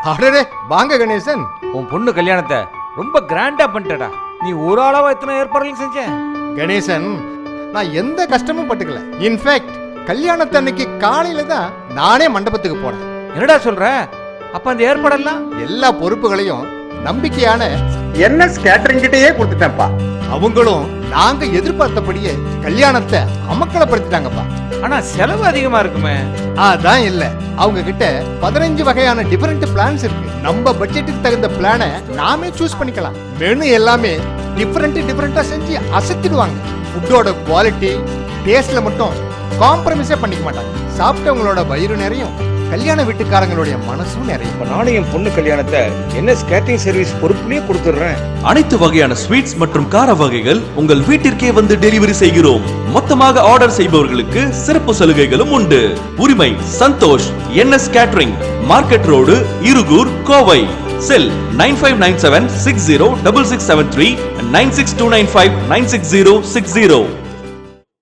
அடடே வாங்க கணேசன். உன் பொண்ணு கல்யாணத்தை ரொம்ப கிராண்டா பண்ணிட்டடா. நீ ஒரு ஆளாவா எத்தனை ஏற்பாடுகள் செஞ்ச? கணேசன், நான் எந்த கஷ்டமும் பட்டுக்கல. இன்ஃபேக்ட் கல்யாணத்து அன்னைக்கு காலையில தான் நானே மண்டபத்துக்கு போனேன். என்னடா சொல்ற? அப்ப அந்த ஏற்பாடெல்லாம் எல்லா பொறுப்புகளையும் நம்பிக்கையான என்எஸ் கேட்டரிங் கிட்டயே கொடுத்துட்டேன்ப்பா. அவங்களும் நாங்க எதிர்பார்த்தபடியே கல்யாணத்தை அமக்கலப்படுத்திட்டாங்கப்பா. ஆனா செலவு அதிகமா இருக்குமே. அதான் இல்ல, அவங்க கிட்ட 15 வகையான டிஃபரெண்ட் பிளான்ஸ் இருக்கு. நம்ம பட்ஜெட்டுக்கு தகுந்த பிளானை நாமே சூஸ் பண்ணிக்கலாம். மெனு எல்லாமே டிஃபரெண்டா செஞ்சு அசத்திடுவாங்க. ஃபுட்டோட குவாலிட்டி டேஸ்ட்ல மட்டும் காம்ப்ரமைஸே பண்ணிக்க மாட்டாங்க. சாப்பிட்டவங்களோட வயிறு நிறையும், கல்யாண வீட்டுக்காரங்களுடைய மனசும் நிறையும். நானும் என் பொண்ணு கல்யாணத்தை என்எஸ் கேட்டரிங் சர்வீஸ் பொறுப்புலயே கொடுத்துடுறேன். அனைத்து வகையான ஸ்வீட்ஸ் மற்றும் கார வகைகள் உங்கள் வீட்டிற்கே வந்து டெலிவரி செய்கிறோம். மொத்தமாக ஆர்டர் செய்பவர்களுக்கு சிறப்பு சலுகைகளும் உண்டு. உரிமை Santhosh, NS catering, market road, Irugur, Kovai. Cell 9597606673 96295 96060.